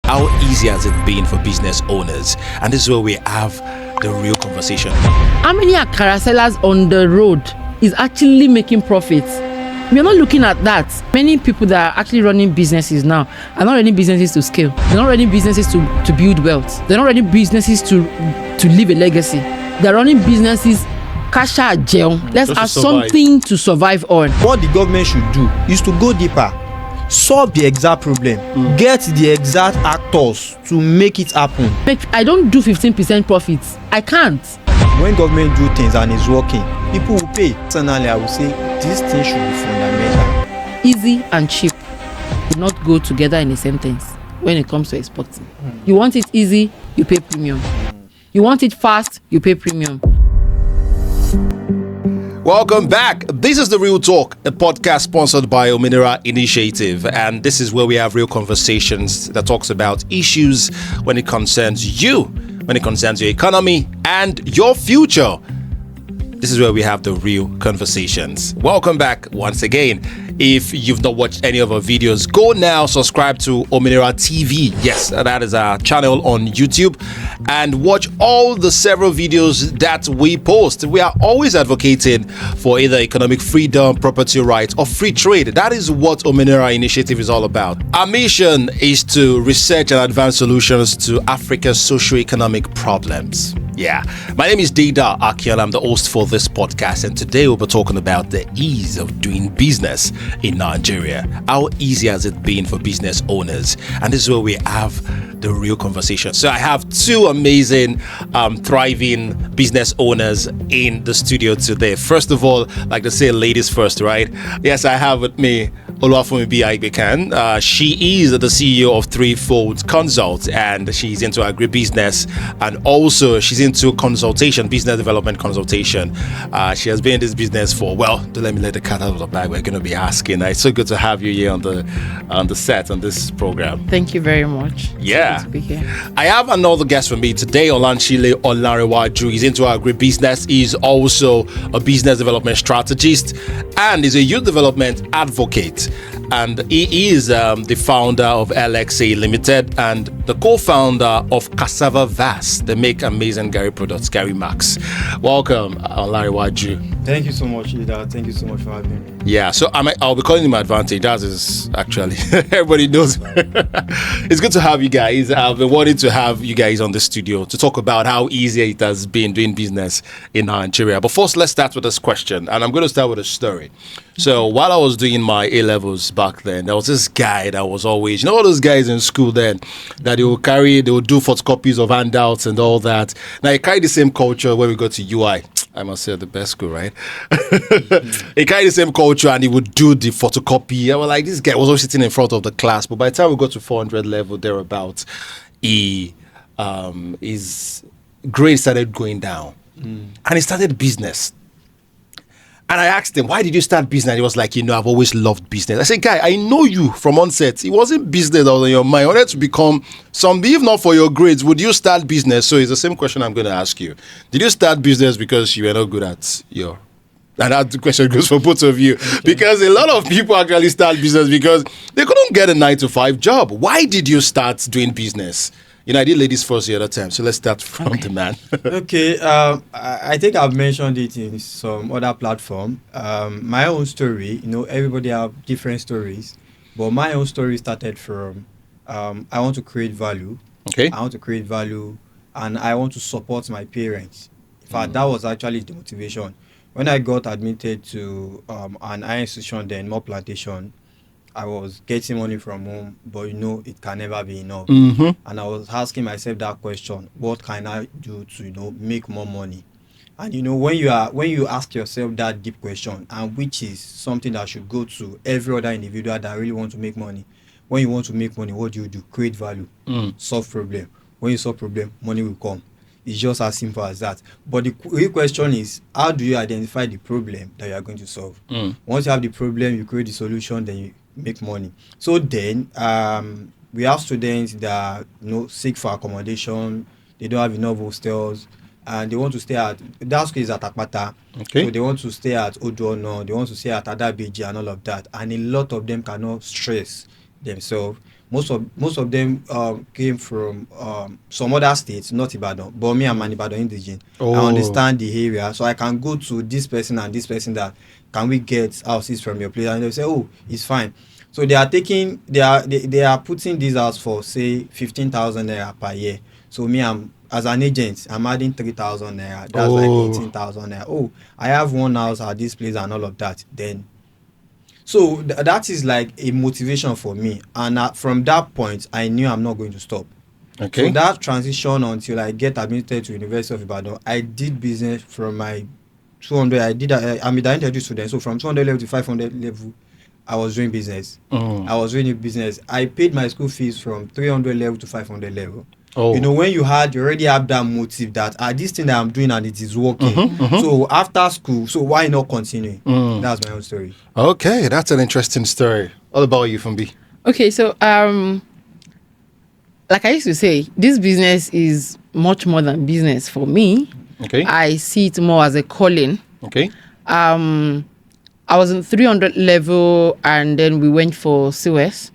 How easy has it been for business owners? And this is where we have the real conversation. How many akara sellers on the road is actually making profits? We are not looking at that. Many people that are actually running businesses now are not running businesses to scale. They're not running businesses to build wealth. They're not running businesses to leave a legacy. They're running businesses kasha jail. Let's have something to survive on. What the government should do is to go deeper, solve the exact problem, get the exact actors to make it happen. I don't do 15% profits. I can't. When government do things and it's working, people will pay. Personally, I would say this thing should be fundamental. Easy and cheap do not go together in a sentence when it comes to exporting. You want it easy, you pay premium. You want it fast, you pay premium. Welcome back. This is The Real Talk, a podcast sponsored by Ominira Initiative. And this is where we have real conversations that talks about issues when it concerns you, when it concerns your economy and your future. This is where we have the real conversations. Welcome back once again. If you've not watched any of our videos, go now, subscribe to Ominira TV. Yes, that is our channel on YouTube. And watch all the several videos that we post. We are always advocating for either economic freedom, property rights, or free trade. That is what Ominira Initiative is all about. Our mission is to research and advance solutions to Africa's socio-economic problems. Yeah, my name is Dida Akiel. I'm the host for this podcast, and today we'll be talking about the ease of doing business in Nigeria. How easy has it been for business owners? And this is where we have the real conversation. So I have two amazing, thriving business owners in the studio today. First of all, like they say, ladies first, right? Yes, I have with me Oluwafumi Aibekan. She is the CEO of Threefold Consult, and she's into agribusiness, and also she's into consultation, business development consultation. She has been in this business for, well, don't let me let the cat out of the bag. We're going to be asking. It's so good to have you here on the set on this program. Thank you very much. Yeah. It's good to be here. I have another guest for me today, Olanchile Olanrewaju. He's into agribusiness. He's also a business development strategist and is a youth development advocate. And he is the founder of LXA Limited and the co-founder of Cassava Vass. They make amazing Gary products, Gary Max. Welcome, Olanrewaju. Thank you so much, Ida. Thank you so much for having me. Yeah, so I'll be calling him Advantage. That is actually, everybody knows. It's good to have you guys. I've been wanting to have you guys on the studio to talk about how easy it has been doing business in Nigeria. But first, let's start with this question. And I'm going to start with a story. So while I was doing my A-levels back then, there was this guy that was always, all those guys in school then, that they would do photocopies of handouts and all that. Now, he carried the same culture when we got to UI. I must say the best school, right? He carried the same culture and he would do the photocopy. I was like, this guy was always sitting in front of the class. But by the time we got to 400 level, thereabouts, his grade started going down. And he started business. And I asked him, why did you start business? He was like, I've always loved business. I said, guy, I know you from onset. It wasn't business that was on your mind. I wanted to become something, if not for your grades, would you start business? So it's the same question I'm going to ask you. Did you start business because you were not good at your... And that question goes for both of you. Okay. Because a lot of people actually start business because they couldn't get a 9-to-5 job. Why did you start doing business? I did ladies first the other time, so let's start from the man. Okay, I think I've mentioned it in some other platform. My own story, everybody have different stories, but my own story started from I want to create value. Okay. I want to create value, and I want to support my parents. In fact, that was actually the motivation. When I got admitted to an higher institution, then more plantation, I was getting money from home, but it can never be enough. Mm-hmm. And I was asking myself that question: what can I do to make more money? And when you ask yourself that deep question, and which is something that should go to every other individual that really want to make money. When you want to make money, what do? Create value, solve problem. When you solve problem, money will come. It's just as simple as that. But the real question is, how do you identify the problem that you are going to solve? Once you have the problem, you create the solution, then you make money. So then we have students that seek for accommodation. They don't have enough hostels and they want to stay at that school is at Akpata. Okay. So they want to stay at Oduono, they want to stay at Adabeji and all of that. And a lot of them cannot stress themselves most of them came from some other states, not Ibadan. But me, I'm an Ibadan indigene. I understand the area, so I can go to this person and this person that can we get houses from your place, and they'll say, oh, it's fine. So they are putting these out for say 15,000 naira per year. So me, as an agent, I'm adding 3,000 naira. That's like 18,000 naira. Oh, I have one house at this place and all of that. Then, so that is like a motivation for me. And from that point, I knew I'm not going to stop. Okay. So that transition until I get admitted to University of Ibadan, I did business from my 200. I'm a direct student. So from 200 level to 500 level, I was doing business. I was doing business. I paid my school fees from 300 level to 500 level. You know, when you already have that motive that this thing that I'm doing and it is working. So after school, so why not continue? That's my own story. Okay, that's an interesting story. All about you, Fumbi. Okay, so like I used to say, this business is much more than business for me. Okay. I see it more as a calling. Okay. I was in 300 level and then we went for COS.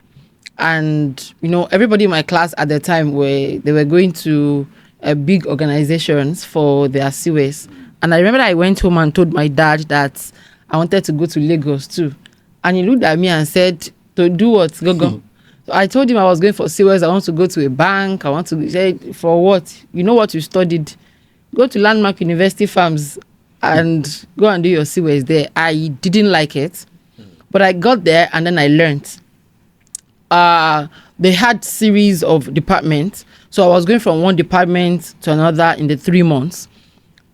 And, you know, everybody in my class at the time they were going to big organizations for their COS. And I remember I went home and told my dad that I wanted to go to Lagos too. And he looked at me and said, to do what? Go. So I told him I was going for COS. I want to go to a bank. I want to say, for what? You know what you studied? Go to Landmark University Farms and go and do your COS there. I didn't like it. But I got there and then I learned. They had series of departments. So I was going from one department to another in the 3 months.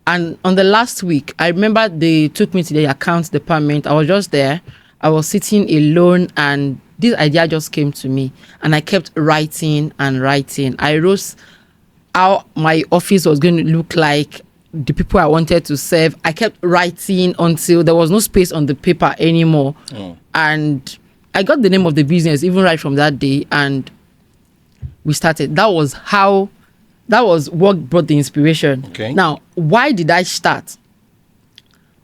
And on the last week, I remember they took me to the accounts department. I was just there. I was sitting alone and this idea just came to me. And I kept writing and writing. I wrote how my office was going to look like, the people I wanted to serve. I kept writing until there was no space on the paper anymore. And I got the name of the business even right from that day, and we started. That was what brought the inspiration. Okay. Now, why did I start?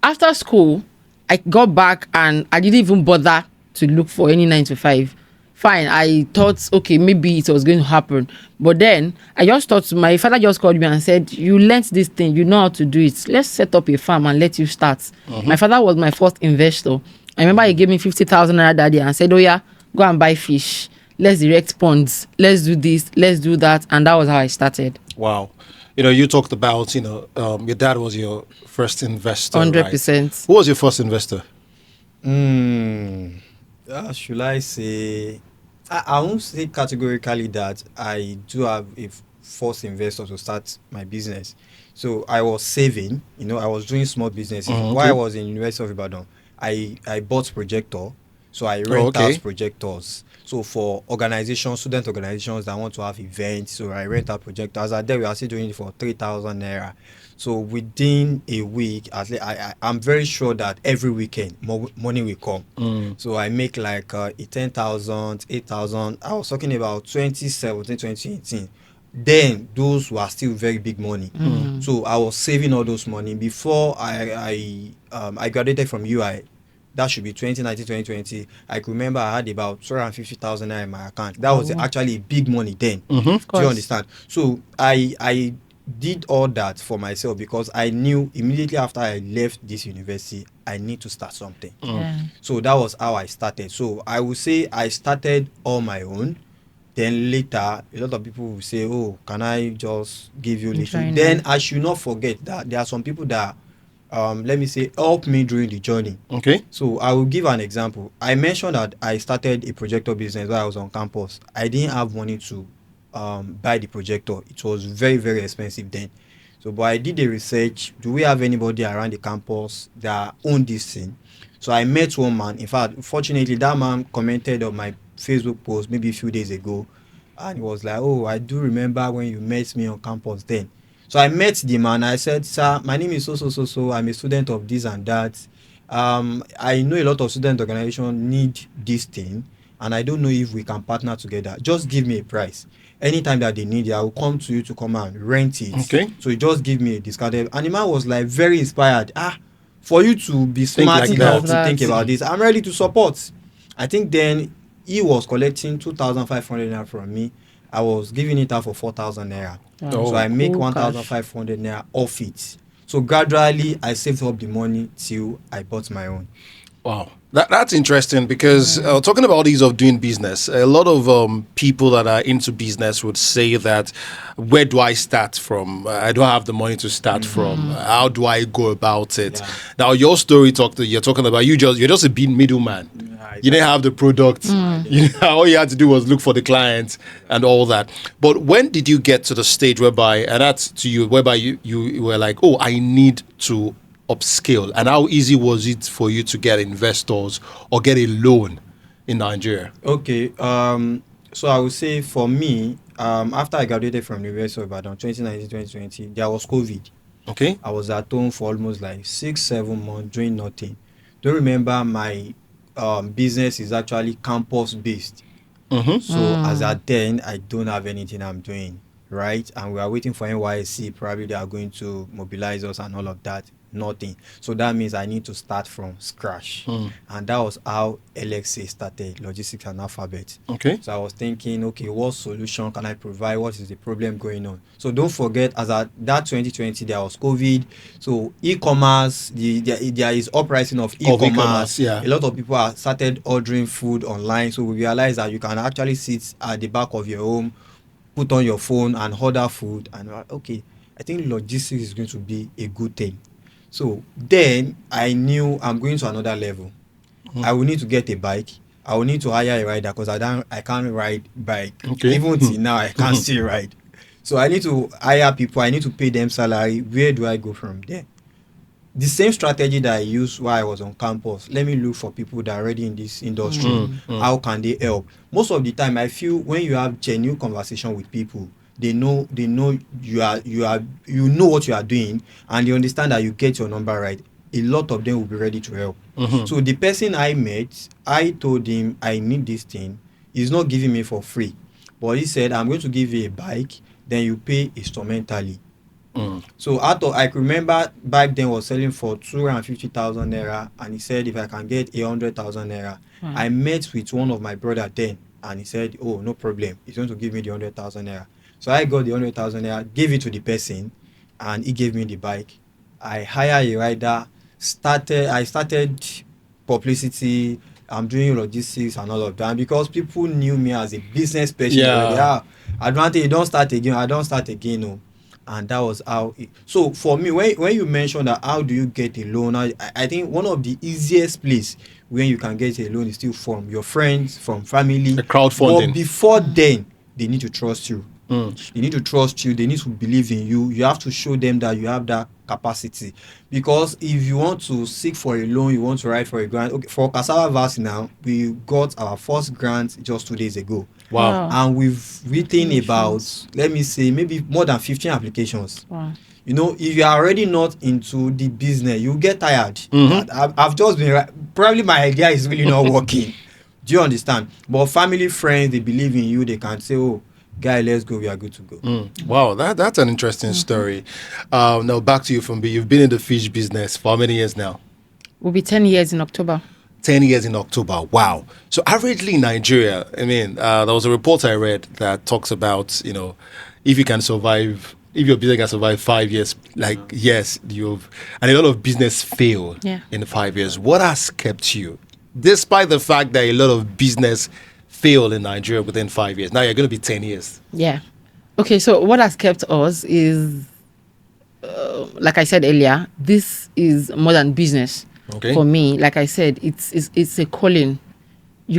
After school, I got back and I didn't even bother to look for any 9 to 5. Fine, I thought, okay, maybe it was going to happen. But then I just thought, my father just called me and said, you learnt this thing, you know how to do it. Let's set up a farm and let you start. My father was my first investor. I remember he gave me 50,000 naira that day and said, oh yeah, go and buy fish. Let's direct ponds. Let's do this. Let's do that. And that was how I started. Wow. You know, you talked about, your dad was your first investor. 100%. Right? Who was your first investor? Should I say... I won't say categorically that I do have a first investor to start my business. So I was saving, I was doing small businesses. While I was in University of Ibadan, I bought projector. So I rent out projectors. So for student organizations that want to have events, so I rent out projectors. At there we are still doing it for 3,000 naira. So within a week, at least I'm very sure that every weekend money will come. So I make like 10,000, 8,000. I was talking about 2017, 2018. Then those were still very big money. So I was saving all those money before I graduated from UI. That should be 2019, 2020. I could remember I had about 250,000 naira in my account. That was actually big money then. Do you understand? So I did all that for myself because I knew immediately after I left this university, I need to start something. So that was how I started. So I would say I started on my own. Then later, a lot of people will say, oh, can I just give you a little? Then I should not forget that there are some people that, let me say, help me during the journey. Okay. So I will give an example. I mentioned that I started a projector business while I was on campus. I didn't have money to buy the projector. It was very, very expensive then. So, but I did the research. Do we have anybody around the campus that own this thing? So I met one man. In fact, fortunately, that man commented on my Facebook post maybe a few days ago. And he was like, oh, I do remember when you met me on campus then. So I met the man. I said, sir, my name is so. I'm a student of this and that. I know a lot of student organizations need this thing. And I don't know if we can partner together. Just give me a price. Anytime that they need it, I will come to you to come and rent it. Okay. So you just give me a discount. And the man was like very inspired. For you to be smart enough to think about this, I'm ready to support. I think then he was collecting 2,500 naira from me. I was giving it out for 4,000 naira. Oh. So I make Cool 1,500 naira off it. So gradually I saved up the money till I bought my own. Wow, that's interesting because talking about ease of doing business, a lot of people that are into business would say that where do I start from? I don't have the money to start from. How do I go about it? Yeah. Now, your story you're talking about you're just a big middleman. You didn't have the product. You know, all you had to do was look for the client and all that. But when did you get to the stage whereby, and that's to you, whereby you were like, oh, I need to upscale, and how easy was it for you to get investors or get a loan in Nigeria? Okay, so I would say for me, after I graduated from the University of Ibadan 2019-2020, there was COVID. Okay. I was at home for almost like 6-7 months doing nothing. Don't remember my business is actually campus based. So as at then, I don't have anything I'm doing, right? And we are waiting for NYSC. Probably they are going to mobilize us and all of that. Nothing. So that means I need to start from scratch. And that was how LXA started, Logistics and Alphabet. Okay. So I was thinking, okay, what solution can I provide? What is the problem going on? So don't forget, as at that 2020, there was COVID. So e-commerce, there is uprising of e-commerce. Yeah. A lot of people have started ordering food online. So we realized that you can actually sit at the back of your home, put on your phone and order food. And okay, I think logistics is going to be a good thing. So then I knew I'm going to another level. I will need to get a bike. I will need to hire a rider because I can't ride bike. Okay. Even till now I can't still ride. So I need to hire people. I need to pay them salary. Where do I go from there? The same strategy that I used while I was on campus. Let me look for people that are already in this industry. How can they help? Most of the time I feel when you have genuine conversation with people, they know you know what you are doing, and they understand that you get your number right. A lot of them will be ready to help. So the person I met, I told him I need this thing. He's not giving me for free, but he said I'm going to give you a bike, then you pay instrumentally. So I could remember back then was selling for 250,000 naira, and he said if I can get 100,000 naira. I met with one of my brother then, and he said, oh, no problem, he's going to give me the 100,000 naira. So I got the 100,000 naira, gave it to the person, and he gave me the bike. I hired a rider. I started publicity. I'm doing logistics and all of that, because people knew me as a business person. Advantage, don't start again. No. And that was how it. So for me, when you mentioned that how do you get a loan, I think one of the easiest place when you can get a loan is still from your friends, from family. The crowdfunding. But before then, they need to trust you. They need to trust you. They need to believe in you. You have to show them that you have that capacity. Because if you want to seek for a loan, you want to write for a grant. Okay, for Cassava Valley now, we got our first grant just 2 days ago. Wow. And we've written about, let me say, maybe more than 15 applications. Wow. You know, if you are already not into the business, you get tired. I've just been, probably my idea is really not working. Do you understand? But family, friends, they believe in you. They can say, oh, guy, let's go, we are good to go. Wow, that's an interesting story. Now back to you, Fumbi. You've been in the fish business for how many years now? Will be 10 years in October. 10 years in October. Wow. So averagely in Nigeria, I mean, there was a report I read that talks about, you know, if you can survive, if your business can survive 5 years, like, yes, and a lot of business fail in 5 years. What has kept you, despite the fact that a lot of business fail in Nigeria within 5 years? Now you're going to be 10 years. Yeah. Okay, so what has kept us is, like I said earlier, this is more than business. Okay. For me, like I said, it's a calling. I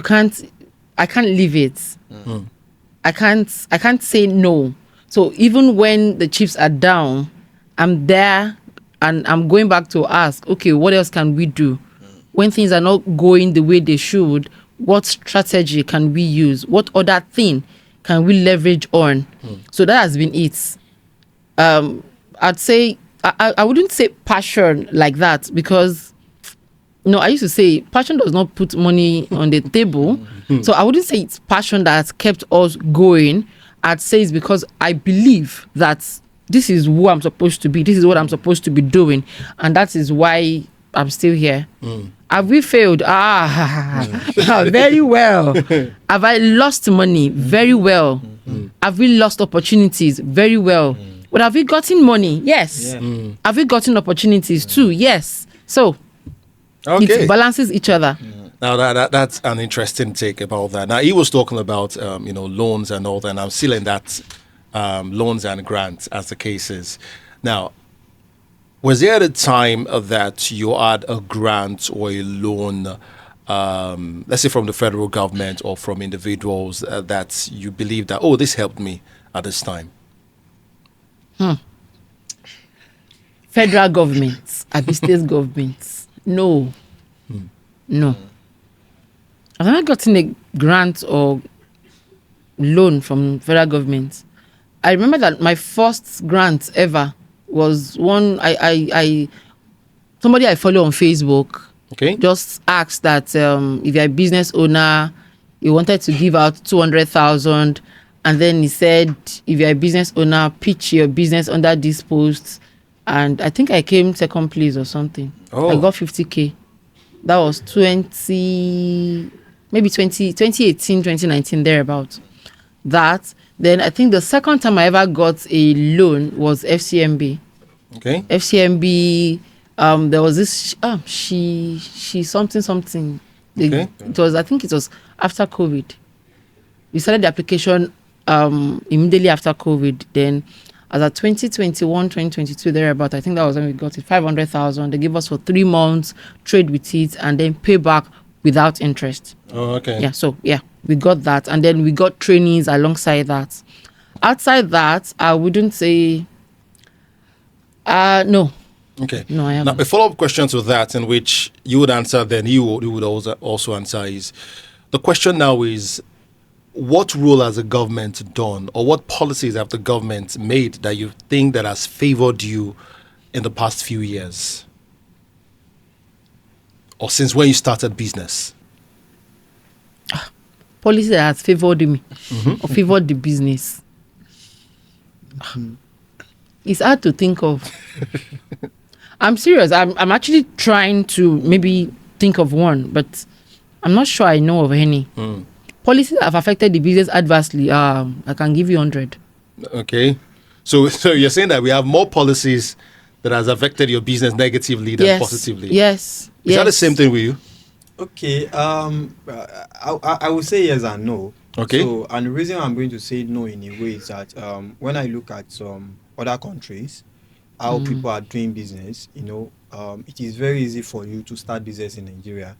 can't leave it. I can't say no. So even when the chips are down, I'm there and I'm going back to ask, okay, what else can we do? When things are not going the way they should, what strategy can we use? What other thing can we leverage on? So that has been it. I'd say, I wouldn't say passion like that, because I used to say passion does not put money on the table. So I wouldn't say it's passion that has kept us going. I'd say it's because I believe that this is who I'm supposed to be. This is what I'm supposed to be doing. And that is why I'm still here. Have we failed? Very well. Have I lost money? Very well. Have we lost opportunities? Very well. But have we gotten money? Yes. Have we gotten opportunities too? Yes. So it balances each other. Now that's an interesting take about that. Now he was talking about loans and all that, and I'm still in that loans and grants as the case is. Now, was there a time that you had a grant or a loan, let's say from the federal government or from individuals, that you believe that, this helped me at this time? Federal governments, state governments, no. I've never gotten a grant or loan from federal government. I remember that my first grant ever was one somebody I follow on Facebook. Okay. Just asked that if you're a business owner, he wanted to give out 200,000, and then he said if you're a business owner, pitch your business under this post, and I think I came second place or something. I got 50K. That was 2018, 2019, thereabout. That. Then I think the second time I ever got a loan was FCMB. Okay. FCMB. There was this. She something. Okay. I think it was after COVID. We started the application immediately after COVID. Then, as at 2021, 2022, thereabout, I think that was when we got it. 500,000. They gave us for 3 months, trade with it, and then pay back without interest. Oh, okay. Yeah. So we got that, and then we got trainings alongside that. Outside that, I wouldn't say. No. Okay. No, I haven't. Now, a follow-up question to that, in which you would answer, then you would also answer, is the question now is, what role has the government done, or what policies have the government made that you think that has favored you in the past few years, or since when you started business? Policy that has favored me or favored the business. It's hard to think of. I'm serious. I'm actually trying to maybe think of one, but I'm not sure I know of any. Policies that have affected the business adversely, I can give you 100. Okay. So you're saying that we have more policies that has affected your business negatively than positively? Yes. Is that the same thing with you? Okay. I would say yes and no. Okay. So, and the reason I'm going to say no in a way is that when I look at some other countries, how people are doing business, it is very easy for you to start business in Nigeria.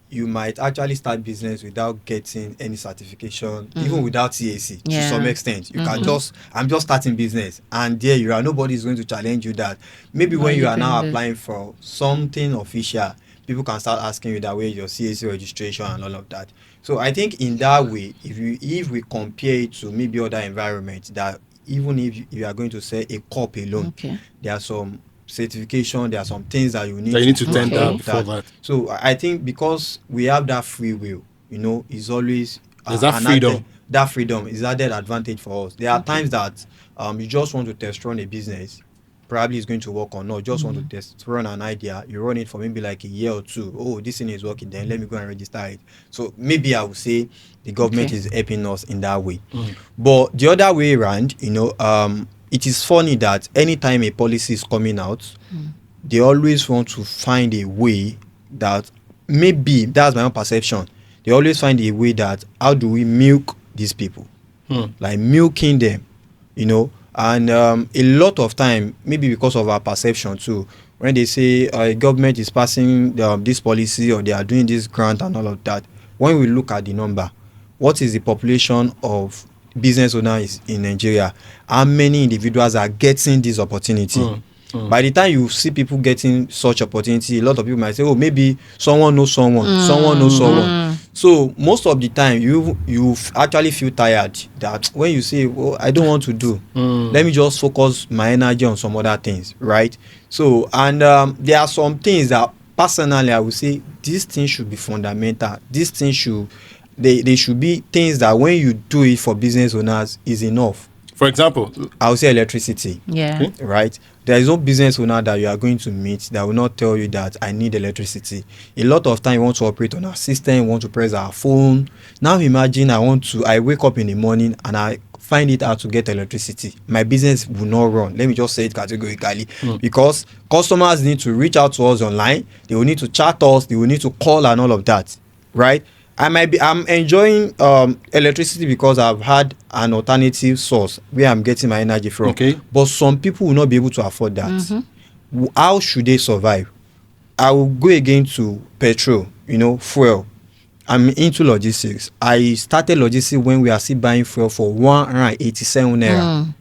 You might actually start business without getting any certification, even without CAC to some extent. You can I'm just starting business, and there you are. Nobody is going to challenge you that. Maybe when you are now applying for something official, people can start asking you that way, your CAC registration and all of that. So I think in that way, if we compare it to maybe other environments, that even if you are going to say a cup alone, there are some certification, there are some things that you need to tender for that. So I think because we have that free will, is always there's that freedom. That freedom is added advantage for us. There are times that you just want to test run a business, probably it's going to work or not. Just want to test run an idea, you run it for maybe like a year or two. Oh, this thing is working, then let me go and register it. So maybe I would say the government is helping us in that way. But the other way around, it is funny that anytime a policy is coming out, they always want to find a way that, maybe that's my own perception, they always find a way that how do we milk these people, like milking them, and a lot of time, maybe because of our perception too, when they say a government is passing this policy or they are doing this grant and all of that, when we look at the number, what is the population of business owners in Nigeria? How many individuals are getting this opportunity? By the time you see people getting such opportunity, a lot of people might say, oh, maybe someone knows someone, someone knows someone. So most of the time you actually feel tired that when you say, oh, I don't want to do, let me just focus my energy on some other things, right? So, and there are some things that personally I would say these things should be fundamental. These things they should be things that when you do it for business owners is enough. For example, I would say electricity. Yeah. Right? There is no business owner that you are going to meet that will not tell you that I need electricity. A lot of time you want to operate on our system, you want to press our phone. Now imagine I wake up in the morning and I find it hard to get electricity. My business will not run. Let me just say it categorically. Because customers need to reach out to us online. They will need to chat us. They will need to call and all of that. Right? I'm enjoying electricity because I've had an alternative source where I'm getting my energy from. Okay. But some people will not be able to afford that. How should they survive? I will go again to petrol, fuel. I'm into logistics. I started logistics when we are still buying fuel for 187 naira.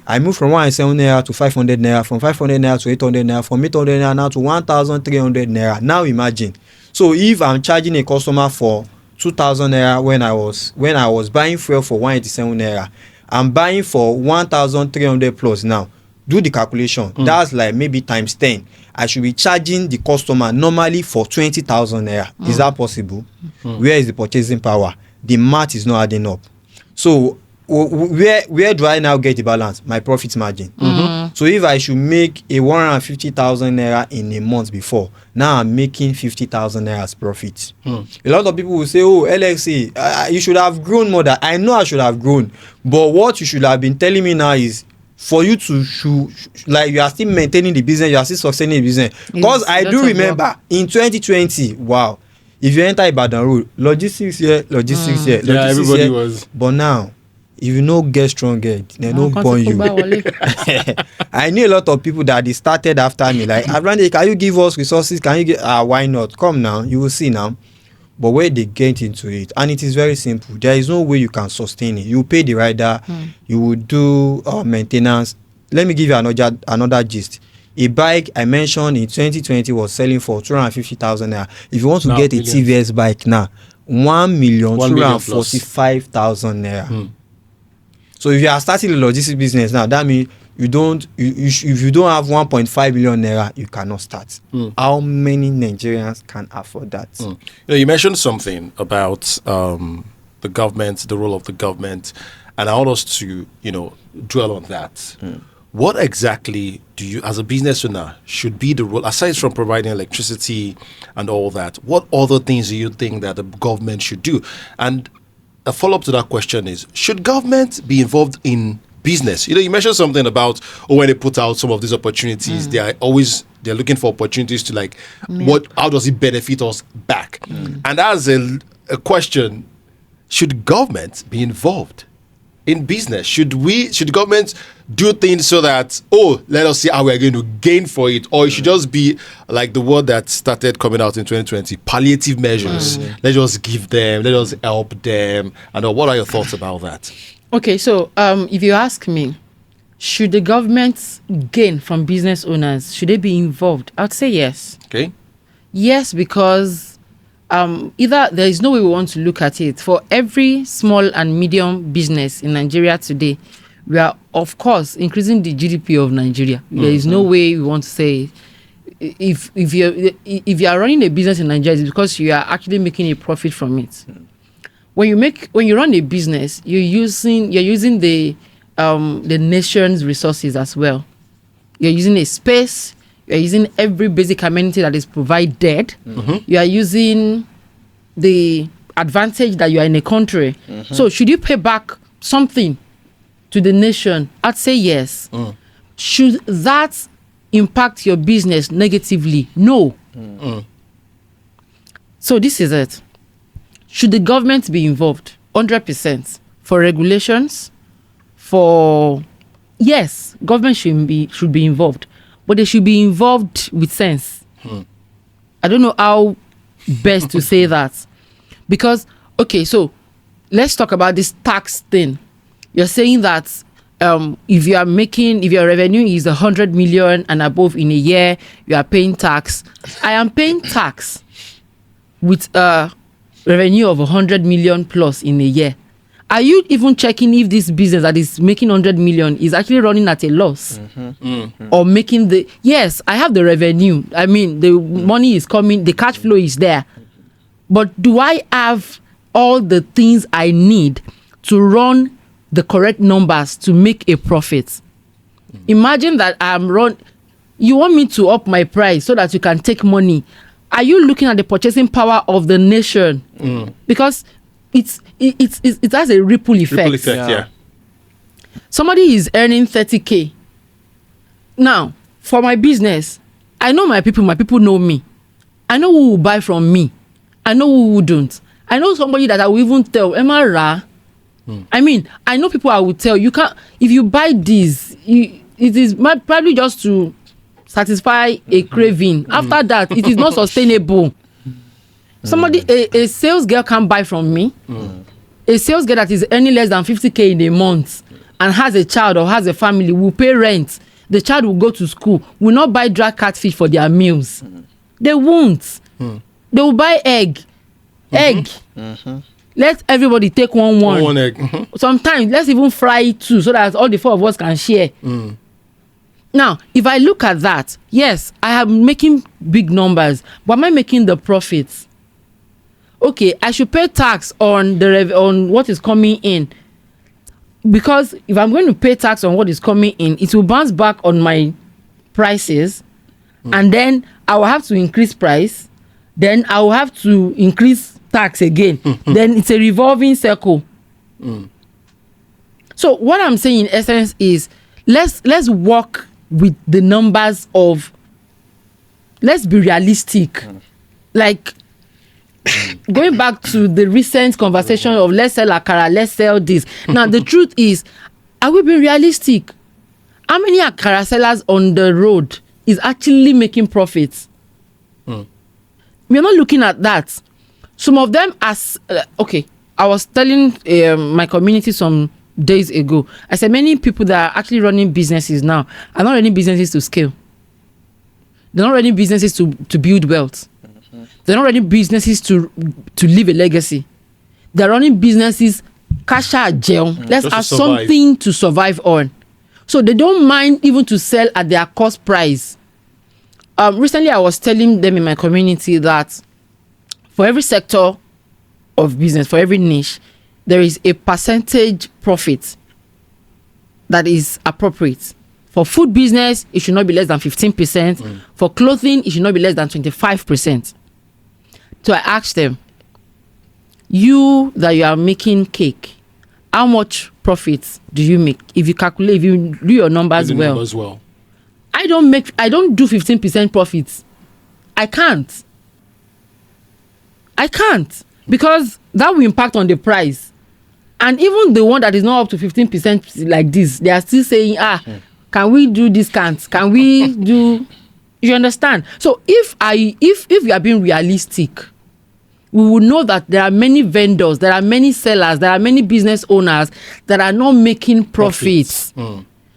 I moved from 187 naira to 500 naira, from 500 naira to 800 naira, from 800 naira now to 1,300 naira. Now imagine. So if I'm charging a customer for 2,000 naira when I was buying fuel for 187 naira, I'm buying for 1,300 plus now. Do the calculation. That's like maybe times 10. I should be charging the customer normally for 20,000 naira. Is that possible? Where is the purchasing power? The math is not adding up. So where do I now get the balance? My profit margin. So if I should make a 150,000 naira in a month before, now I'm making 50,000 naira as profit. A lot of people will say, oh, LXA, you should have grown more. Than I know I should have grown. But what you should have been telling me now is for you to like you are still maintaining the business, you are still sustaining the business. Because I do remember in 2020, wow, if you enter Ibadan Road, logistics here, logistics here, logistics everybody here. was. But now, if you no get strong head, they no born you. I knew a lot of people that they started after me. Like, Abrande, can you give us resources? Can you get? Why not? Come now, you will see now. But where they get into it, and it is very simple. There is no way you can sustain it. You pay the rider, you will do maintenance. Let me give you another gist. A bike I mentioned in 2020 was selling for 250,000 naira. If you want to get a TVS bike now, 1,245,000 naira. So if you are starting a logistics business now, that means if you don't have 1.5 million naira, you cannot start. How many Nigerians can afford that? You mentioned something about the government, the role of the government, and I want us to, dwell on that. What exactly do you, as a business owner, should be the role, aside from providing electricity and all that, what other things do you think that the government should do? And a follow-up to that question is, should government be involved in business? You mentioned something about when they put out some of these opportunities, they're looking for opportunities to how does it benefit us back? And as a question, should government be involved in business? Should government do things so that, let us see how we're going to gain for it? Or it should just be like the word that started coming out in 2020, palliative measures. Let's just give them, let us help them. And what are your thoughts about that? Okay, so if you ask me, should the government gain from business owners? Should they be involved? I'd say yes. Okay. Yes, because either there is no way we want to look at it. For every small and medium business in Nigeria today, we are, of course, increasing the GDP of Nigeria. There is no way we want to say if you are running a business in Nigeria, it's because you are actually making a profit from it. When you run a business, you're using the nation's resources as well. You're using a space. You're using every basic amenity that is provided. You are using the advantage that you are in a country. So should you pay back something to the nation? I'd say yes. Should that impact your business negatively? No. So this is it. Should the government be involved? 100%. For regulations, yes, government should be involved. But they should be involved with sense. I don't know how best to say that. Because, okay, so let's talk about this tax thing. You're saying that if your revenue is 100 million and above in a year, you are paying tax. I am paying tax with a revenue of 100 million plus in a year. Are you even checking if this business that is making 100 million is actually running at a loss? Or making yes, I have the revenue. I mean, the money is coming, the cash flow is there. But do I have all the things I need to run the correct numbers to make a profit. Imagine that you want me to up my price so that you can take money. Are you looking at the purchasing power of the nation? Because it has a ripple effect. Ripple effect, yeah. Somebody is earning 30K. Now, for my business, I know my people know me. I know who will buy from me. I know who wouldn't. I know somebody that I will even tell, Emma Ra. I mean, I know people I will tell, you can't, if you buy this, it is probably just to satisfy a craving. After that, it is not sustainable. Somebody, a sales girl can't buy from me. A sales girl that is earning less than 50K in a month and has a child or has a family will pay rent. The child will go to school, will not buy dry catfish for their meals. They won't. They will buy egg. Let everybody take one egg. Sometimes let's even fry it too, so that all the four of us can share. Now, if I look at that, yes, I am making big numbers, but am I making the profits? Okay, I should pay tax on on what is coming in, because if I'm going to pay tax on what is coming in, it will bounce back on my prices, and then I will have to increase price, then I will have to increase tax again. Then it's a revolving circle. So what I'm saying in essence is, let's work with the numbers of, let's be realistic. Like going back to the recent conversation of let's sell akara, let's sell this. Now the truth is, are we being realistic? How many akara sellers on the road is actually making profits? We're not looking at that. Some of them okay, I was telling my community some days ago, I said many people that are actually running businesses now are not running businesses to scale. They're not running businesses to build wealth. They're not running businesses to leave a legacy. They're running businesses cash out jail. Let's have something to survive on. So they don't mind even to sell at their cost price. Recently I was telling them in my community that for every sector of business, for every niche, there is a percentage profit that is appropriate. For food business, it should not be less than 15%. For clothing, it should not be less than 25%. So I asked them, you are making cake, how much profit do you make? If you calculate, if you do your numbers well. I don't do 15% profits. I can't. Because that will impact on the price. And even the one that is not up to 15% like this, they are still saying, can we do discounts? Can we do, you understand? So if we are being realistic, we will know that there are many vendors, there are many sellers, there are many business owners that are not making profits.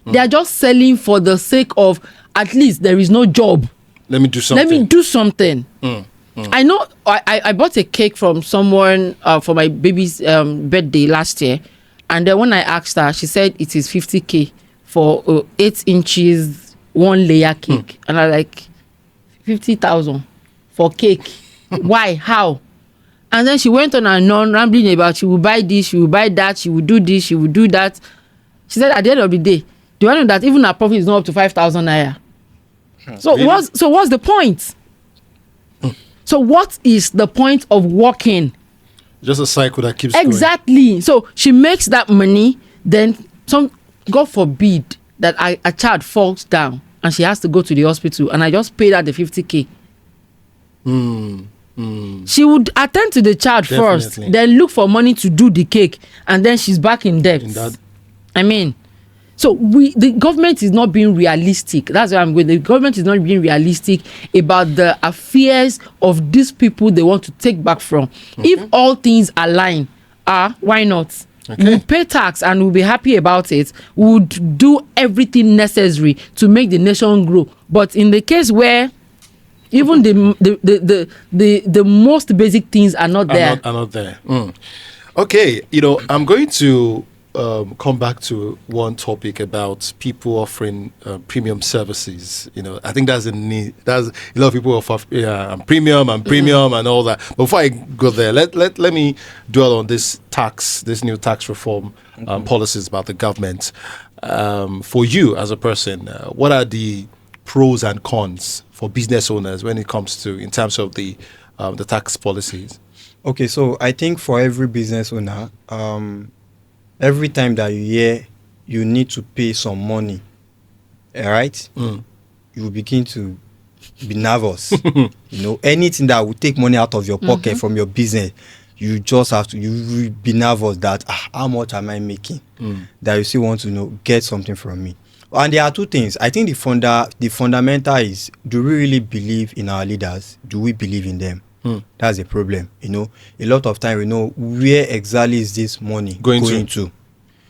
They are just selling for the sake of, at least there is no job. Let me do something. I know I bought a cake from someone for my baby's birthday last year, and then when I asked her, she said it is 50K for 8 inches, 1 layer cake. And I like 50,000 for cake. Why? How? And then she went on and on rambling about she will buy this, she will buy that, she will do this, she will do that. She said at the end of the day, do you know that even her profit is not up to 5,000 naira? So really? What's the point? So what is the point of working? Just a cycle that keeps going. So she makes that money, then God forbid that a child falls down and she has to go to the hospital, and I just paid her the 50K. She would attend to the child first, then look for money to do the cake, and then she's back in debt. I mean, so the government is not being realistic. That's where I'm going. The government is not being realistic about the affairs of these people they want to take back from. If all things align, why not? We'll pay tax and we'll be happy about it. We would do everything necessary to make the nation grow. But in the case where even the most basic things are not there. Okay, I'm going to come back to one topic about people offering premium services. I think that's a need. That's a lot of people offer premium and all that. But before I go there, let me dwell on this new tax reform policies about the government. For you as a person, what are the pros and cons for business owners when it comes to in terms of the tax policies? Okay, so I think for every business owner, every time that you hear you need to pay some money, all right, you begin to be nervous. Anything that will take money out of your pocket from your business, you just have to, you will be nervous that how much am I making? That you still want to get something from me. And there are two things. I think the fundamental is, do we really believe in our leaders? Do we believe in them? That's the problem. A lot of time where exactly is this money going to.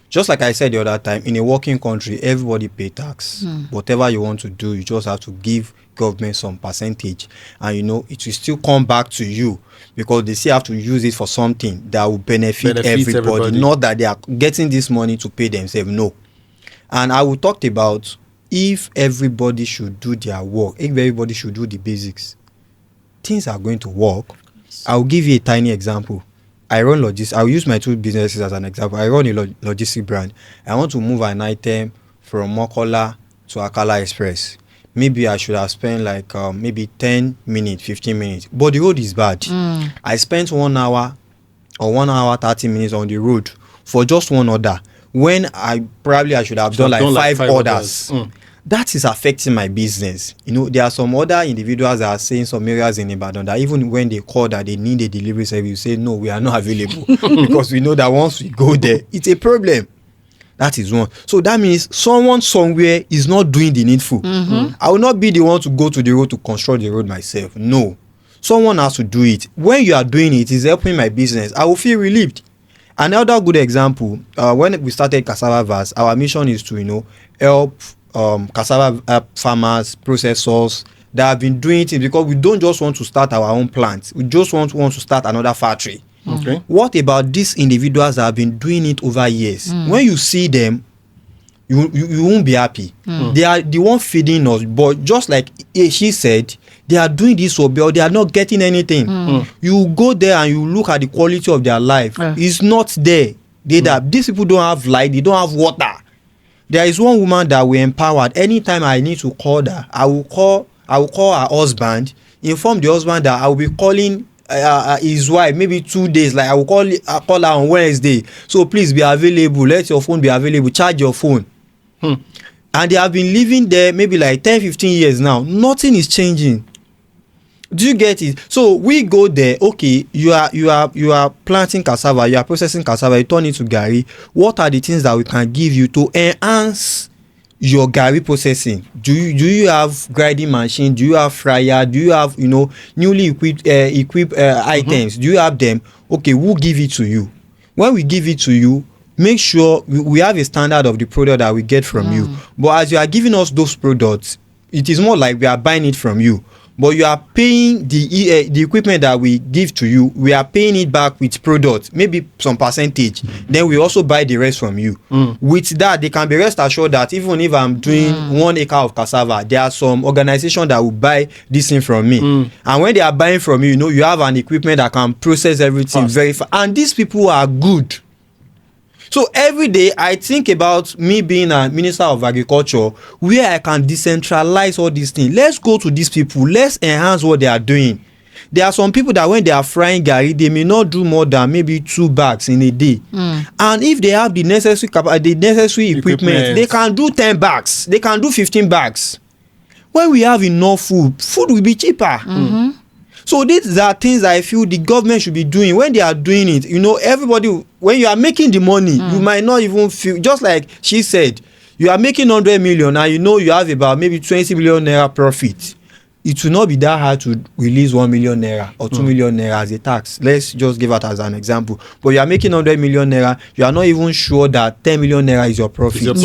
Just like I said the other time, in a working country, everybody pay tax. Whatever you want to do, you just have to give government some percentage, and it will still come back to you, because they still have to use it for something that will benefit everybody. Not that they are getting this money to pay themselves. No. And I will talk about if everybody should do their work, if everybody should do the basics, things are going to work. I'll give you a tiny example. I run logistics. I'll use my two businesses as an example. I run a logistic brand. I want to move an item from Mokola to Akala Express. Maybe I should have spent like maybe 10 minutes, 15 minutes. But the road is bad. I spent 1 hour or 1 hour, 30 minutes on the road for just one order, when I should have done like five orders. That is affecting my business. There are some other individuals that are saying some areas in Ibadan that even when they call that they need a delivery service, you say, no, we are not available. Because we know that once we go there, it's a problem. That is one. So that means someone somewhere is not doing the needful. I will not be the one to go to the road to construct the road myself. No. Someone has to do it. When you are doing it, it's helping my business. I will feel relieved. Another good example, when we started Cassava Vast, our mission is to, help cassava farmers, processors that have been doing it, because we don't just want to start our own plant. We just want to start another factory. Okay. What about these individuals that have been doing it over years? When you see them, you won't be happy. They are the one feeding us, but just like she said, they are doing this so well, they are not getting anything. You go there and you look at the quality of their life. It's not there. These people don't have light, they don't have water. There is one woman that we empowered. Anytime I need to call her, I will call her husband, inform the husband that I will be calling his wife maybe 2 days. Like I will call her on Wednesday. So please be available. Let your phone be available. Charge your phone. And they have been living there maybe like 10-15 years now. Nothing is changing. Do you get it? So we go there. Okay, you are planting cassava, you are processing cassava, you turn it to garri. What are the things that we can give you to enhance your garri processing? Do you have grinding machine? Do you have fryer? Do you have newly equipped items? Do you have them? Okay, we'll give it to you. When we give it to you, make sure we have a standard of the product that we get from you. But as you are giving us those products, it is more like we are buying it from you. But you are paying the equipment that we give to you, we are paying it back with products, maybe some percentage. Then we also buy the rest from you. With that, they can be rest assured that even if I'm doing 1 acre of cassava, there are some organization that will buy this thing from me. And when they are buying from you, you have an equipment that can process everything very fast. And these people are good. So every day I think about me being a minister of agriculture, where I can decentralize all these things. Let's go to these people. Let's enhance what they are doing. There are some people that when they are frying garri, they may not do more than maybe 2 bags in a day. And if they have the necessary equipment, they can do 10 bags. They can do 15 bags. When we have enough food will be cheaper. So these are things I feel the government should be doing. When they are doing it, everybody, when you are making the money, you might not even feel, just like she said, you are making 100 million and you have about maybe 20 million naira profit. It will not be that hard to release 1 million naira or 2 million naira as a tax. Let's just give that as an example. But you are making 100 million naira, you are not even sure that 10 million naira is your profit.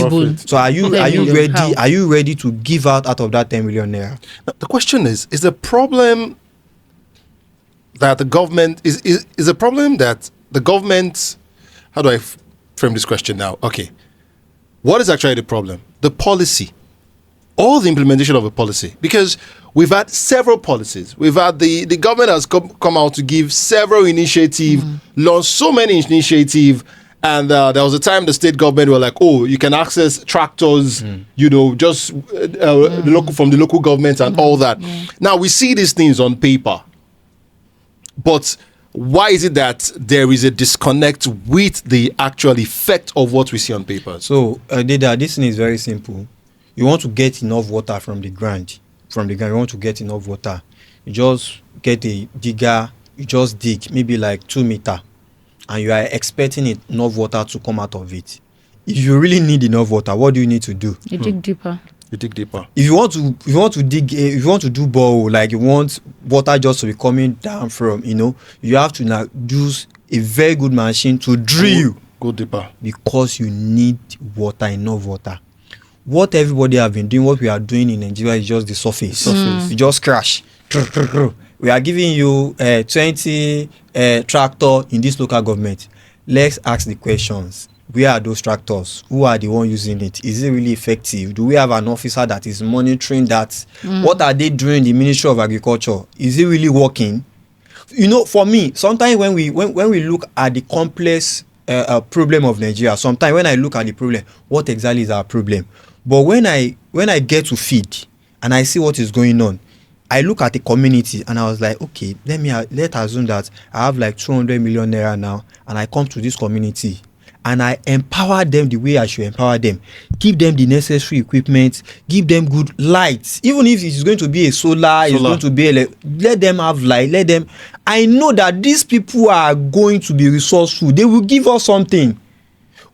So are you ready? Are you ready to give out of that 10 million naira? The question is the problem that the government is a problem that the government, how do I frame this question now. Okay. What is actually the problem? The policy or the implementation of a policy? Because we've had several policies. We've had the government has come out to give several initiatives, launched so many initiatives. And there was a time the state government were like, oh, you can access tractors, just from the local government and all that. Now, we see these things on paper. But why is it that there is a disconnect with the actual effect of what we see on paper? So, Deda, this thing is very simple. You want to get enough water from the ground. You want to get enough water. You just get a digger, you just dig, maybe like 2 meters. And you are expecting enough water to come out of it. If you really need enough water, what do you need to do? You dig deeper. You dig deeper. If you want to do borehole, like you want water just to be coming down from, you have to now use a very good machine to drill. Go deeper. Because you need water, enough water. What everybody have been doing, what we are doing in Nigeria is just the surface. You just crash. We are giving you 20 tractor in this local government. Let's ask the questions. Where are those tractors? Who are the one using it? Is it really effective? Do we have an officer that is monitoring that? What are they doing in the Ministry of Agriculture? Is it really working? For me, sometimes when we look at the complex problem of Nigeria, sometimes when I look at the problem, what exactly is our problem? But when I get to feed and I see what is going on, I look at the community and I was like, okay, let's assume that I have like 200 million naira now, and I come to this community and I empower them the way I should empower them. Give them the necessary equipment, give them good lights. Even if it's going to be a solar. It's going to be let them have light. I know that these people are going to be resourceful. They will give us something.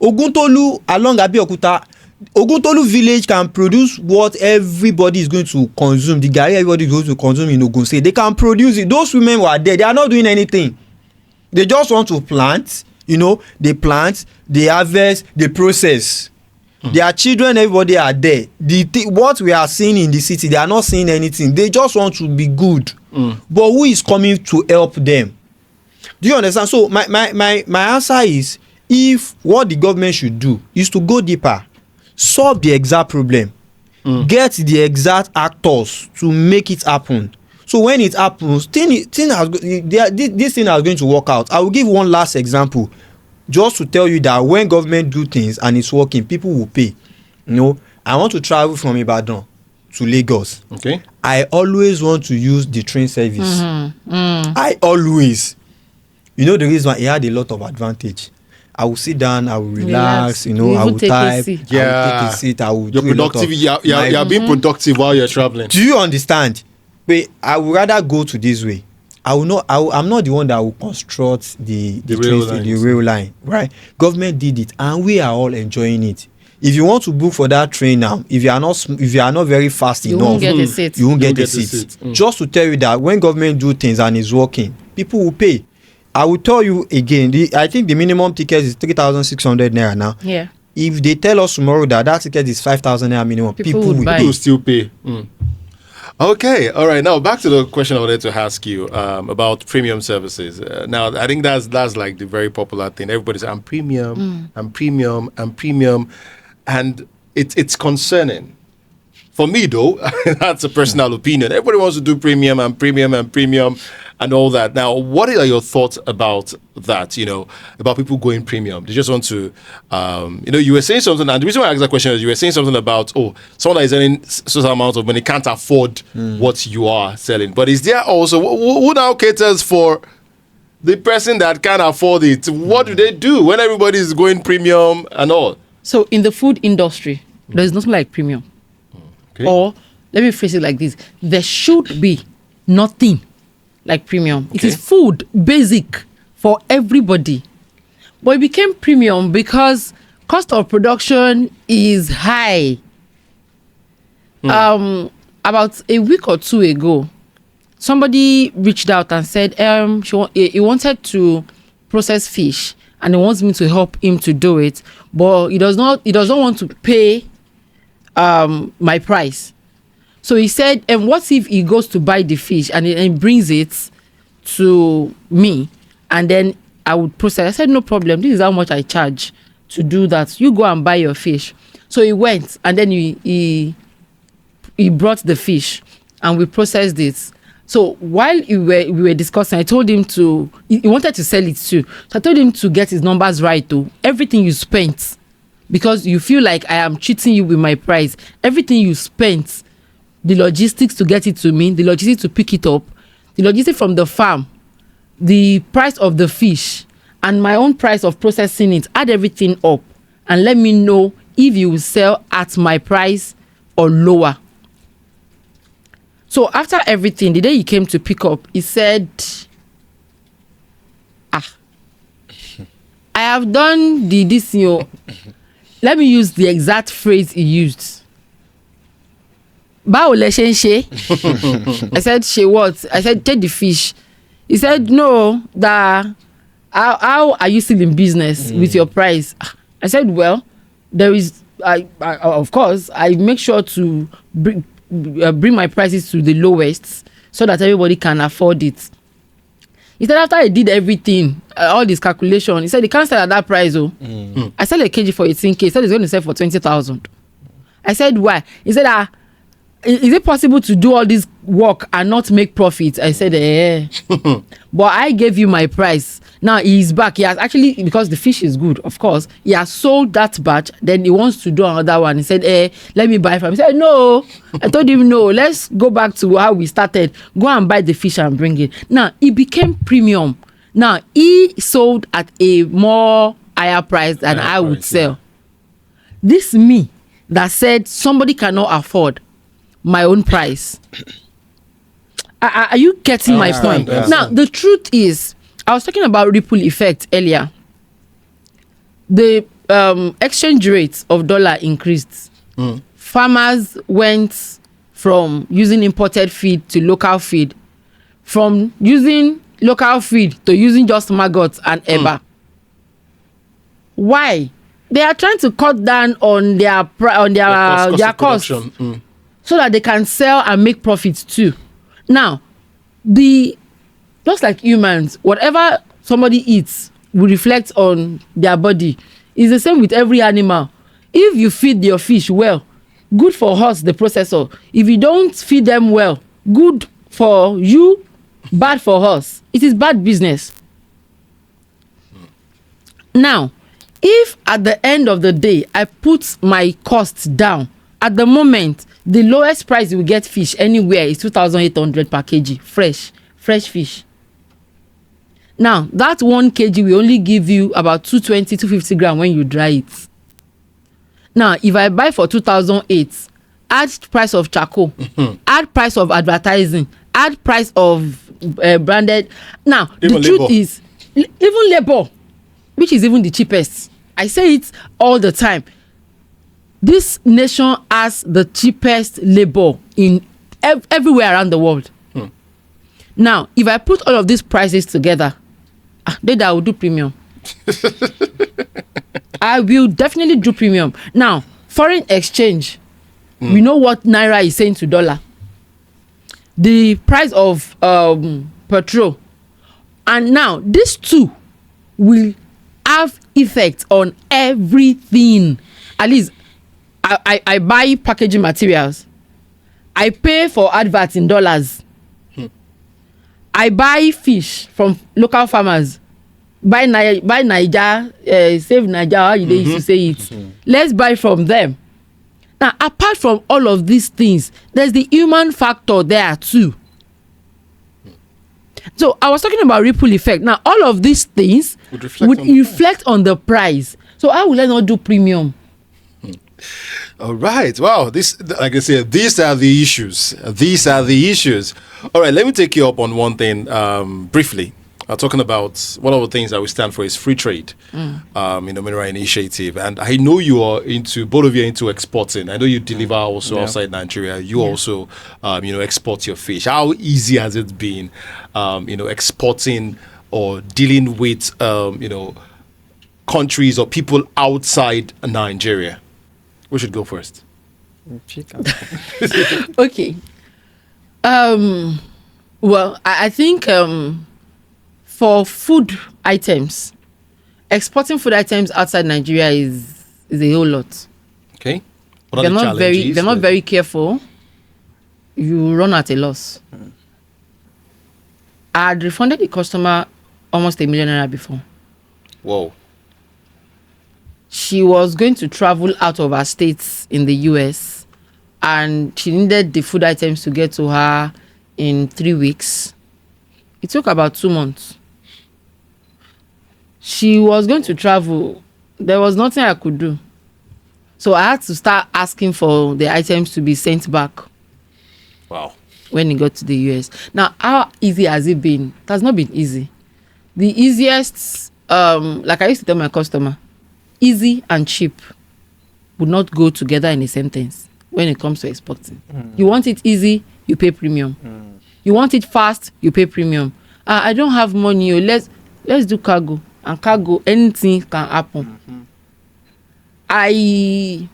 Oguntolu along Abeokuta, Oguntolu village can produce what everybody is going to consume. The garri everybody is going to consume in Ogun State. They can produce it. Those women were there. They are not doing anything. They just want to plant. They plant, they harvest, they process. Their children, everybody are there. What we are seeing in the city, they are not seeing anything. They just want to be good. But who is coming to help them? Do you understand? So my answer is, if what the government should do is to go deeper, solve the exact problem, get the exact actors to make it happen. So when it happens, this thing is going to work out. I will give one last example, just to tell you that when government do things and it's working, people will pay. I want to travel from Ibadan to Lagos. Okay. I always want to use the train service. I always. The reason why it had a lot of advantage. I will sit down, I will relax, I will type, I will take a seat, I will You're do productive. You're being productive while you're traveling. Do you understand? But I would rather go to this way. I'm not the one that will construct the rail line, right? Government did it, and we are all enjoying it. If you want to book for that train now, if you are not very fast enough, won't get a seat. You won't get a seat. Just to tell you that when government do things and it's working, people will pay. I will tell you again. I think the minimum ticket is 3,600 naira now. Yeah. If they tell us tomorrow that ticket is 5,000 naira minimum, people will buy. pay. People will still pay. Okay, all right. Now back to the question I wanted to ask you about premium services. Now I think that's like the very popular thing. Everybody's I'm premium, I'm premium, and it's concerning. For me though, that's a personal opinion. Everybody wants to do premium and all that. Now, what are your thoughts about that? About people going premium. They just want to, you were saying something, and the reason why I asked that question is you were saying something about, someone that is earning certain amount of money can't afford what you are selling. But is there also, who now caters for the person that can't afford it? What do they do when everybody is going premium and all? So in the food industry, there's nothing like premium. Okay. Or let me phrase it like this: there should be nothing like premium. Okay. It is food, basic for everybody. But it became premium because cost of production is high. About a week or two ago, somebody reached out and said he wanted to process fish and he wants me to help him to do it, but he does not want to pay my price. So he said, and what if he goes to buy the fish and he brings it to me and then I would process? I said, no problem. This is how much I charge. to do that. You go and buy your fish. So he went, and then he brought the fish, and we processed it. So while we were discussing, I told him he wanted to sell it too. So I told him to get his numbers right though. Everything you spent, because you feel like I am cheating you with my price. Everything you spent, the logistics to get it to me, the logistics to pick it up, the logistics from the farm, the price of the fish, and my own price of processing it, add everything up and let me know if you will sell at my price or lower. So after everything, the day he came to pick up, he said, I have done this, let me use the exact phrase he used. Báwo lẹ ṣe ń ṣe? I said, she what? I said, take the fish. He said, no, how are you still in business with your price? I said, well, there is, of course, I make sure to bring my prices to the lowest so that everybody can afford it. He said after I did everything, all this calculation, he said he can't sell at that price. I sell a kg for 18k. He said he's going to sell for 20,000. I said why? He said is it possible to do all this work and not make profit? I said but I gave you my price. Now he's back. He has actually, because the fish is good, of course, he has sold that batch. Then he wants to do another one. He said, let me buy from him. He said, no. I told him, no, let's go back to how we started. Go and buy the fish and bring it. Now it became premium. Now he sold at a more higher price than I would sell. This me that said somebody cannot afford my own price. Are you getting my point? Now the truth is, I was talking about ripple effect earlier. The exchange rate of dollar increased. Farmers went from using imported feed to local feed, from using local feed to using just maggots and eba. Why? They are trying to cut down on their cost so that they can sell and make profits too. Now, just like humans, whatever somebody eats will reflect on their body. It's the same with every animal. If you feed your fish well, good for us, the processor. If you don't feed them well, good for you, bad for us. It is bad business. Now, if at the end of the day, I put my costs down, at the moment, the lowest price you will get fish anywhere is 2,800 per kg, fresh fish. Now, that 1 kg will only give you about 220, 250 grams when you dry it. Now, if I buy for 2,008, add price of charcoal, add price of advertising, add price of branded. Now, even the truth is, even labor, which is even the cheapest. I say it all the time. This nation has the cheapest labor in everywhere around the world. Now, if I put all of these prices together, then I will do premium. I will definitely do premium. Now, foreign exchange, we know what Naira is saying to dollar. The price of petrol. And now, these two will have effect on everything. At least, I buy packaging materials. I pay for adverts in dollars. I buy fish from local farmers. Buy Niger, save Niger, how they used to say it. Let's buy from them. Now, apart from all of these things, there's the human factor there too. So I was talking about ripple effect. Now, all of these things would reflect on the price. So how will I not do premium? All right. Wow. This, like I said, these are the issues. All right. Let me take you up on one thing briefly. Talking about one of the things that we stand for is free trade, Mineral Initiative. And I know you are both of you are into exporting. I know you deliver also outside Nigeria. You also, export your fish. How easy has it been, exporting or dealing with, countries or people outside Nigeria? We should go first. Okay. Well, I think for food items, exporting food items outside Nigeria is a whole lot. Okay. What are the challenges? If you're not very careful, you run at a loss. I had refunded the customer almost ₦1 million before. Whoa. She was going to travel out of her states in the US, and she needed the food items to get to her in 3 weeks. It took about 2 months. She was going to travel. There was nothing I could do. So I had to start asking for the items to be sent back. Wow. When it got to the US. Now, how easy has it been? It has not been easy. The easiest, like I used to tell my customer, easy and cheap would not go together in a sentence when it comes to exporting. You want it easy, you pay premium. You want it fast, you pay premium. I don't have money. Let's do cargo. And cargo, anything can happen. I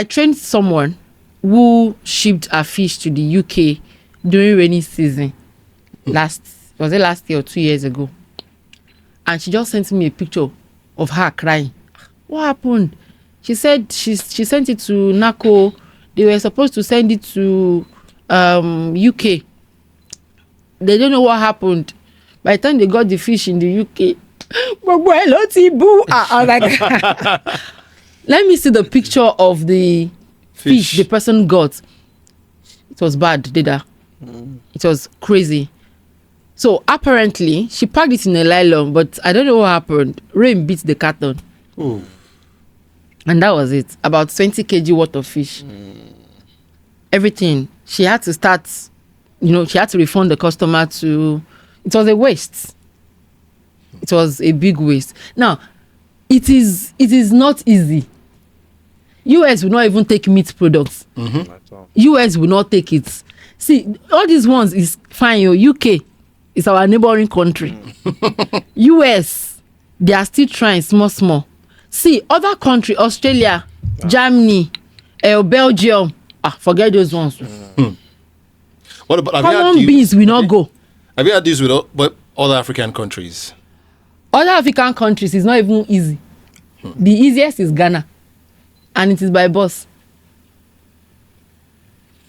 trained someone who shipped her fish to the UK during rainy season. Last year or 2 years ago? And she just sent me a picture of her crying. What happened? She said she sent it to NACO. They were supposed to send it to UK. They don't know what happened. By the time they got the fish in the UK, I was like, let me see the picture of the fish the person got. It was bad, Dida. It was crazy. So apparently she packed it in a nylon, but I don't know what happened. Rain beat the carton. Ooh. And that was it. About 20 kg worth of fish. Everything. She had to start, she had to refund the customer to... It was a waste. It was a big waste. Now, it is not easy. US will not even take meat products. US will not take it. See, all these ones is fine. UK is our neighboring country. US, they are still trying small. See, other country, Australia, Germany, Belgium, forget those ones. What about common beans will not go. Have you had this with other African countries? Other African countries is not even easy. The easiest is Ghana, and it is by bus.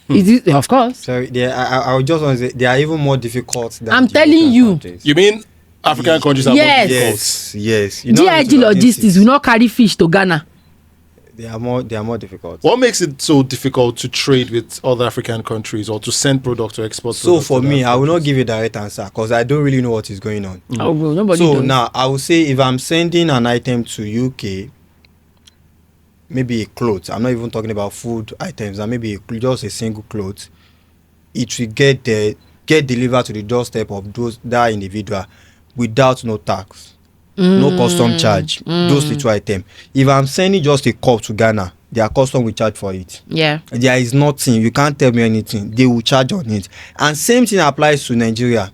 It is, of course. Sorry, I would just want to say they are even more difficult than I'm telling you. countries. You mean African countries are more difficult? Yes. GIG logistics will not carry fish to Ghana. They are more difficult. What makes it so difficult to trade with other African countries or to send products or export? So for me, I will not give you a direct answer because I don't really know what is going on. Oh, well, nobody So does. now I will say if I'm sending an item to UK, maybe a cloth. I'm not even talking about food items. And maybe just a single cloth. It will get delivered to the doorstep of that individual without no tax. No custom charge. Those little items. If I'm sending just a cup to Ghana, their custom will charge for it. Yeah. There is nothing. You can't tell me anything. They will charge on it. And same thing applies to Nigeria.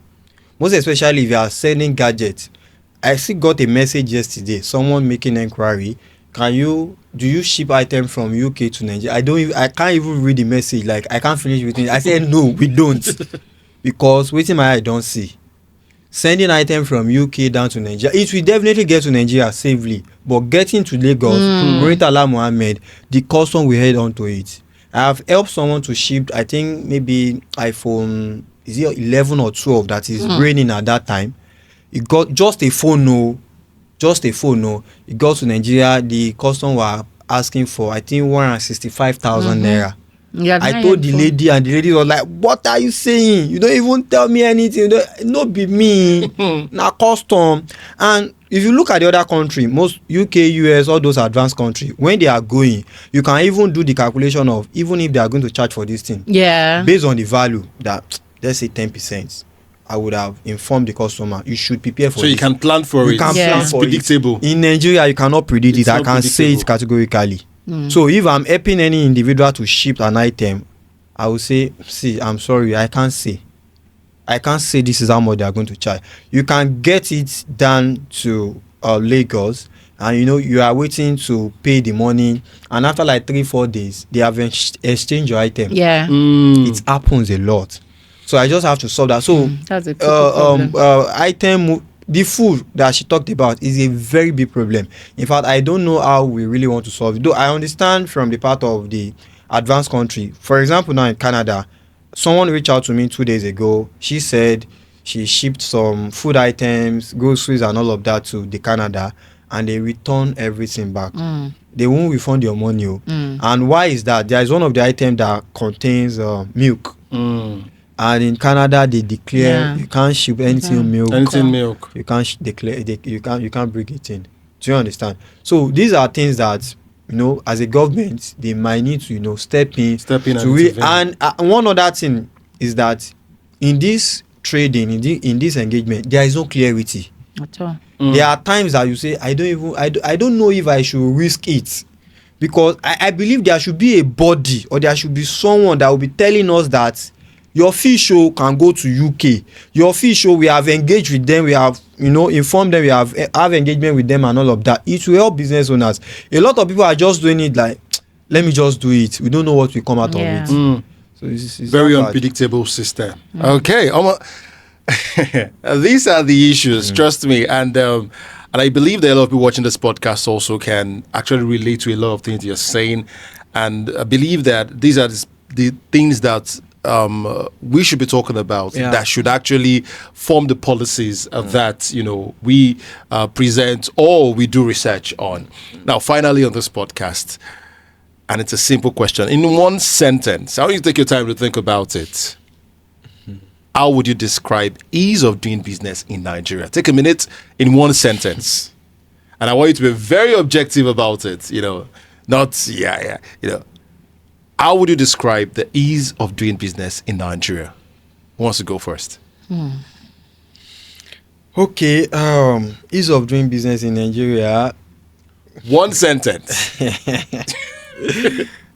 Most especially if you are sending gadgets. I still got a message yesterday. Someone making inquiry. Do you ship items from UK to Nigeria? I can't even read the message. Like I can't finish with it. I said no, we don't. Because waiting my eye don't see. Sending item from UK down to Nigeria, it will definitely get to Nigeria safely. But getting to Lagos, Muritala Mohammed, the custom will head on to it. I have helped someone to ship, I think maybe iPhone, is it 11 or 12 that is raining at that time. It got just a phone, no. It got to Nigeria, the custom were asking for, I think, 165,000 naira. Yeah, I told the lady, and the lady was like, what are you saying? You don't even tell me anything. No be me. Na custom. And if you look at the other country, most UK, US, all those advanced countries, when they are going, you can even do the calculation of even if they are going to charge for this thing. Yeah. Based on the value that, let's say 10%, I would have informed the customer, you should prepare for it. So you can plan for it. You can plan It's for predictable. it. In Nigeria, you cannot predict It's it. I not can say it categorically. So if I'm helping any individual to ship an item, I will say, see, I'm sorry, I can't say this is how much they are going to charge. You can get it down to Lagos, and you are waiting to pay the money, and after like 3-4 days they have exchanged your item. Yeah. It happens a lot. So I just have to solve that. So That's a problem. item the food that she talked about is a very big problem. In fact, I don't know how we really want to solve it. Though I understand from the part of the advanced country. For example, now in Canada, someone reached out to me 2 days ago. She said she shipped some food items, groceries and all of that to the Canada, and they return everything back. They won't refund your money. And why is that? There is one of the items that contains milk. And in Canada, they declare you can't ship anything milk. Anything milk. You can't declare. You can't bring it in. Do you understand? So these are things that, you know, as a government, they might need to, you know, step in to and one other thing is that in this trading, in this engagement, there is no clarity at all. There are times that you say, I don't know if I should risk it, because I believe there should be a body, or there should be someone that will be telling us that your fish show can go to UK. Your fish show, we have engaged with them, we have, you know, informed them, we have engagement with them and all of that. It will help business owners. A lot of people are just doing it like, let me just do it. We don't know what will come out of it. So it's very unpredictable system. Okay. These are the issues, trust me. And I believe that a lot of people watching this podcast also can actually relate to a lot of things you're saying. And I believe that these are the things that we should be talking about, that should actually form the policies that, you know, we present or we do research on. Now, finally on this podcast, and it's a simple question. In one sentence, I want you to take your time to think about it. How would you describe ease of doing business in Nigeria? Take a minute in one sentence. And I want you to be very objective about it, you know, not, you know. How would you describe the ease of doing business in Nigeria? Who wants to go first? Okay, ease of doing business in Nigeria. One sentence.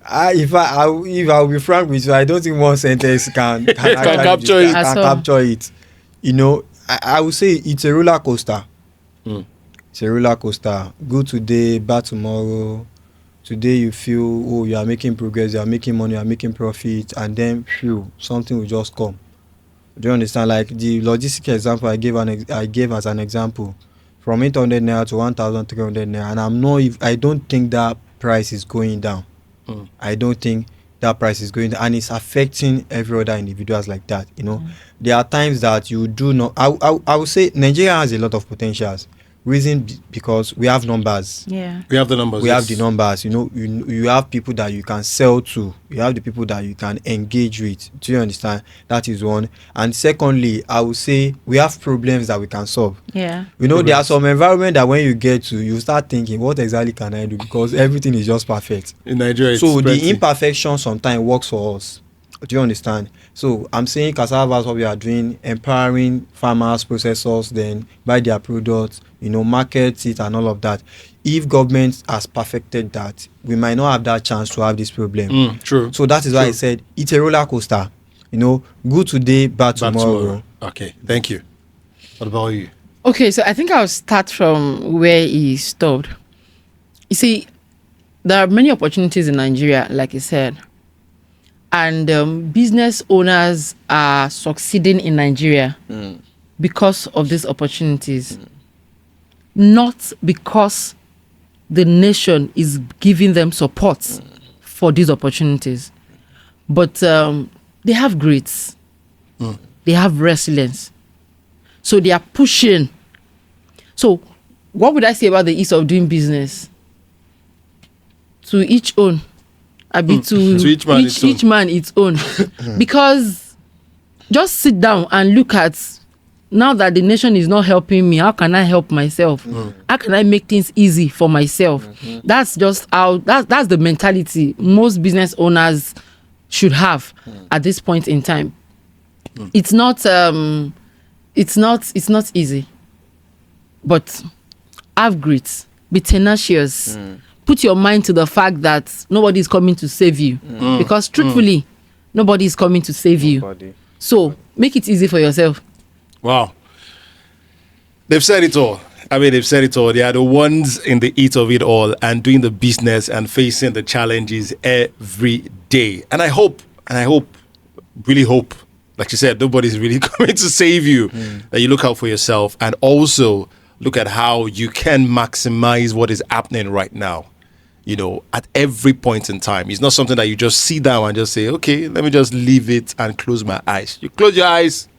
If I'll be frank with you, I don't think one sentence can capture it. You know, I would say it's a roller coaster. It's a roller coaster. Good today, bad tomorrow. Today you feel, you are making progress, you are making money, you are making profit, and then something will just come. Do you understand? Like the logistic example I gave as an example, from 800 naira to 1,300 naira, and I don't think that price is going down. I don't think that price is going down, and it's affecting every other individuals like that. You know, there are times that you do not. I would say Nigeria has a lot of potentials. Reason because we have numbers. We have the numbers. We have the numbers. You know, you have people that you can sell to. You have the people that you can engage with. Do you understand? That is one. And secondly, I would say we have problems that we can solve. You know, there are some environment that when you get to, you start thinking, what exactly can I do? Because everything is just perfect. In Nigeria, so the imperfection sometimes works for us. Do you understand? So I'm saying cassava is what we are doing, empowering farmers, processors, then buy their products, you know, market it and all of that. If government has perfected that, we might not have that chance to have this problem. True. So that is why I said it's a roller coaster. You know, good today, bad tomorrow. Okay, thank you. What about you? Okay, so I think I'll start from where he stopped. You see, there are many opportunities in Nigeria, like he said. And business owners are succeeding in Nigeria because of these opportunities, not because the nation is giving them support for these opportunities. But they have grits, they have resilience, so they are pushing. So what would I say about the ease of doing business? To each own. To each man its own. Because just sit down and look at, now that the nation is not helping me, how can I help myself? How can I make things easy for myself? That's just how that's the mentality most business owners should have at this point in time. It's not easy, but have grit, be tenacious. Put your mind to the fact that nobody is coming to save you. Because truthfully, nobody is coming to save you. So make it easy for yourself. Wow. They've said it all. I mean, they've said it all. They are the ones in the heat of it all and doing the business and facing the challenges every day. And I hope, really hope like you said, nobody's really coming to save you. That you look out for yourself and also look at how you can maximize what is happening right now. At every point in time. It's not something that you just sit down and just say, okay, let me just leave it and close my eyes. You close your eyes.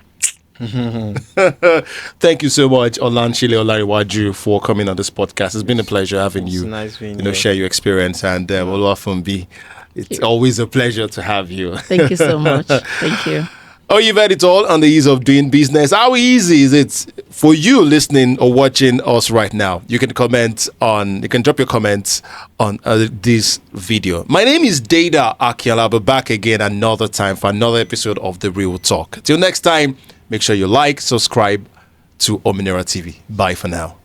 Thank you so much, Olanchile Olariwaju, for coming on this podcast. It's been a pleasure having you. It's nice being here. Share your experience, and Oluwafunbi, it's always a pleasure to have you. Thank you so much. Thank you. Oh, you've heard it all on the ease of doing business. How easy is it for you listening or watching us right now? You can drop your comments on this video. My name is Data Akiala. I'll be back again another time for another episode of The Real Talk. Till next time, make sure you like, subscribe to Ominera TV. Bye for now.